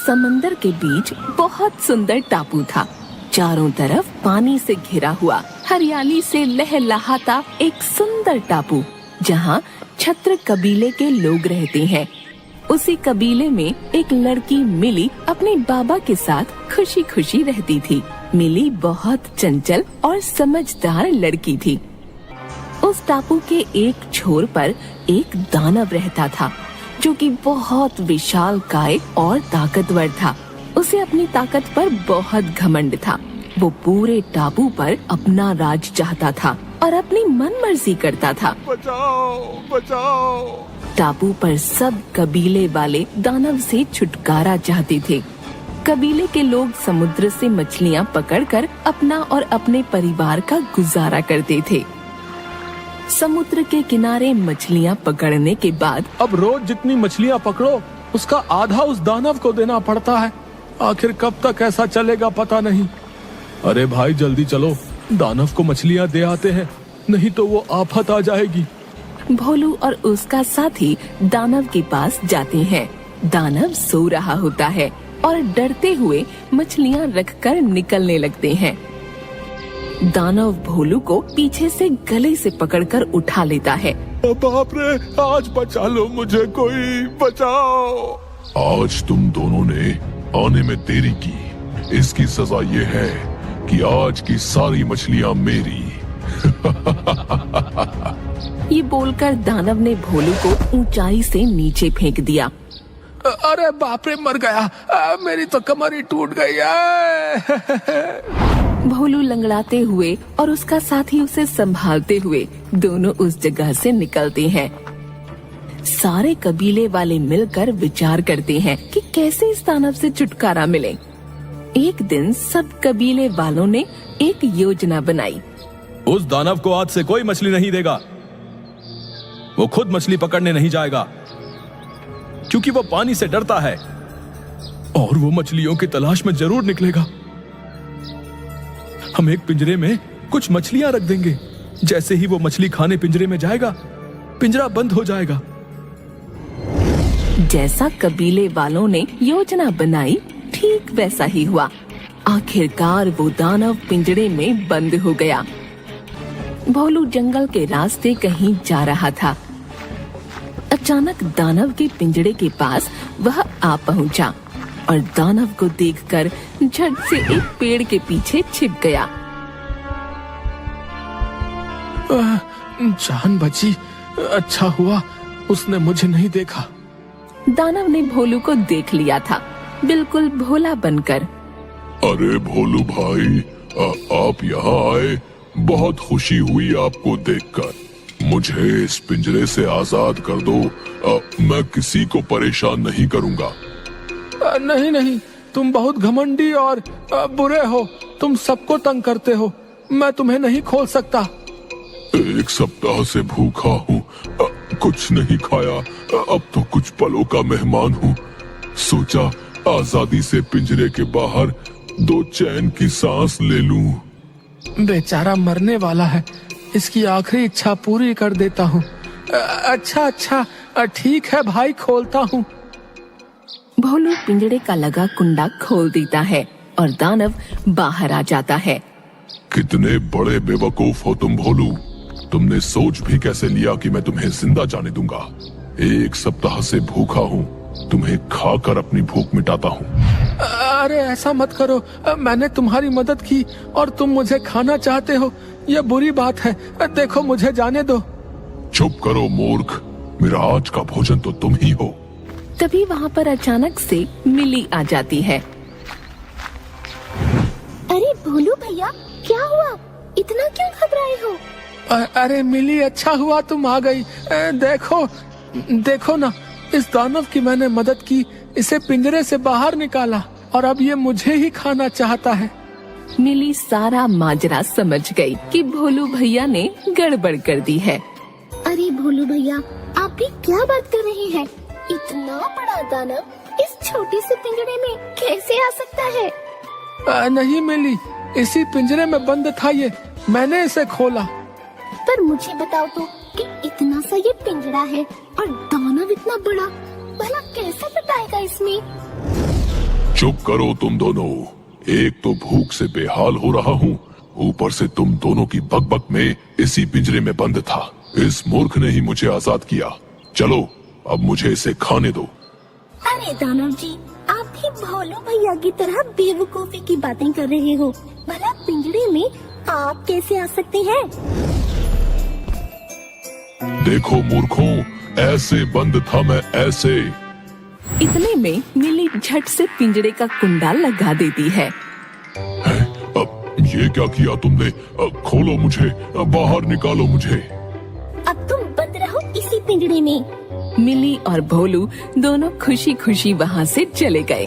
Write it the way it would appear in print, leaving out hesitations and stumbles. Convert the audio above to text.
समंदर के बीच बहुत सुंदर टापू था। चारों तरफ पानी से घिरा हुआ, हरियाली से लहलहाता एक सुंदर टापू, जहाँ छत्र कबीले के लोग रहते हैं। उसी कबीले में एक लड़की मिली अपने बाबा के साथ खुशी खुशी रहती थी। मिली बहुत चंचल और समझदार लड़की थी। उस टापू के एक छोर पर एक दानव रहता था, जो कि बहुत विशालकाय और ताकतवर था। उसे अपनी ताकत पर बहुत घमंड था। वो पूरे टापू पर अपना राज चाहता था और अपनी मनमर्जी करता था। बचाओ, बचाओ। टापू पर सब कबीले वाले दानव से छुटकारा चाहते थे। कबीले के लोग समुद्र से मछलियाँ पकड़कर अपना और अपने परिवार का गुजारा करते थे। समुद्र के किनारे मछलियाँ पकड़ने के बाद अब रोज जितनी मछलियाँ पकड़ो उसका आधा उस दानव को देना पड़ता है। आखिर कब तक ऐसा चलेगा पता नहीं। अरे भाई जल्दी चलो, दानव को मछलियाँ दे आते हैं, नहीं तो वो आफत आ जाएगी। भोलू और उसका साथी दानव के पास जाते हैं। दानव सो रहा होता है और डरते हुए मछलियाँ रखकर निकलने लगते हैं। दानव भोलू को पीछे से गले से पकड़कर उठा लेता है। बाप रे, आज बचा लो मुझे, कोई बचाओ। आज तुम दोनों ने आने में देरी की, इसकी सजा ये है कि आज की सारी मछलियाँ मेरी। ये बोलकर दानव ने भोलू को ऊंचाई से नीचे फेंक दिया। अरे बाप रे, मर गया। मेरी तो कमर ही टूट गई है। भोलू लंगड़ाते हुए और उसका साथी उसे संभालते हुए दोनों उस जगह से निकलते हैं। सारे कबीले वाले मिलकर विचार करते हैं कि कैसे इस दानव से छुटकारा मिले। एक दिन सब कबीले वालों ने एक योजना बनाई। उस दानव को आज से कोई मछली नहीं देगा। वो खुद मछली पकड़ने नहीं जाएगा, क्योंकि वो पानी से डरता है और वो मछलियों की तलाश में जरूर निकलेगा। हम एक पिंजरे में कुछ मछलियां रख देंगे। जैसे ही वो मछली खाने पिंजरे में जाएगा, पिंजरा बंद हो जाएगा। जैसा कबीले वालों ने योजना बनाई, ठीक वैसा ही हुआ। आखिरकार वो दानव पिंजरे में बंद हो गया। भोलू जंगल के रास्ते कहीं जा रहा था। अचानक दानव के पिंजरे के पास वह आ पहुंचा और दानव को देखकर झट से एक पेड़ के पीछे छिप गया। जान बची, अच्छा हुआ उसने मुझे नहीं देखा। दानव ने भोलू को देख लिया था, बिल्कुल भोला बनकर। अरे भोलू भाई, आप यहाँ आए, बहुत खुशी हुई आपको देखकर। मुझे इस पिंजरे से आजाद कर दो, मैं किसी को परेशान नहीं करूँगा। नहीं नहीं, तुम बहुत घमंडी और बुरे हो। तुम सबको तंग करते हो, मैं तुम्हें नहीं खोल सकता। एक सप्ताह से भूखा हूँ, कुछ नहीं खाया। अब तो कुछ पलों का मेहमान हूँ। सोचा आजादी से पिंजरे के बाहर दो चैन की सांस ले लूं। बेचारा मरने वाला है, इसकी आखिरी इच्छा पूरी कर देता हूँ। अच्छा, ठीक है भाई, खोलता हूँ। भोलू पिंजरे का लगा कुंडा खोल देता है और दानव बाहर आ जाता है। कितने बड़े बेवकूफ हो तुम भोलू। तुमने सोच भी कैसे लिया कि मैं तुम्हें जिंदा जाने दूंगा। एक सप्ताह से भूखा हूँ, तुम्हें खाकर अपनी भूख मिटाता हूँ। अरे ऐसा मत करो, मैंने तुम्हारी मदद की और तुम मुझे खाना चाहते हो, यह बुरी बात है। देखो मुझे जाने दो। चुप करो मूर्ख, मेरा आज का भोजन तो तुम ही हो। तभी वहाँ पर अचानक से मिली आ जाती है। अरे भोलू भैया, क्या हुआ? इतना क्यों घबराए हो? अरे मिली, अच्छा हुआ तुम आ गई। देखो ना, इस दानव की मैंने मदद की, इसे पिंजरे से बाहर निकाला और अब ये मुझे ही खाना चाहता है। मिली सारा माजरा समझ गई कि भोलू भैया ने गड़बड़ कर दी है। अरे भोलू भैया, आप भी क्या बात कर रहे हैं? इतना बड़ा दानव इस छोटे से पिंजरे में कैसे आ सकता है? नहीं मिली, इसी पिंजरे में बंद था ये, मैंने इसे खोला। पर मुझे बताओ तो कि इतना सा ये पिंजरा है और दानव इतना बड़ा, भला कैसे बताएगा इसमें? चुप करो तुम दोनों। एक तो भूख से बेहाल हो रहा हूँ, ऊपर से तुम दोनों की बकबक में इसी पिंजरे में बंद था। इस मूर्ख ने ही मुझे आजाद किया। चलो अब मुझे इसे खाने दो। अरे दानव जी, आप भी भोलू भैया की तरह बेवकूफी की बातें कर रहे हो। भला पिंजरे में आप कैसे आ सकते हैं? देखो मूर्खों, ऐसे बंद था मैं, ऐसे। इतने में मिली झट से पिंजरे का कुंडा लगा देती है। ये क्या किया तुमने? खोलो मुझे, बाहर निकालो मुझे। अब तुम बंद रहो इसी पिंजरे में। मिली और भोलू दोनों खुशी खुशी वहाँ से चले गए।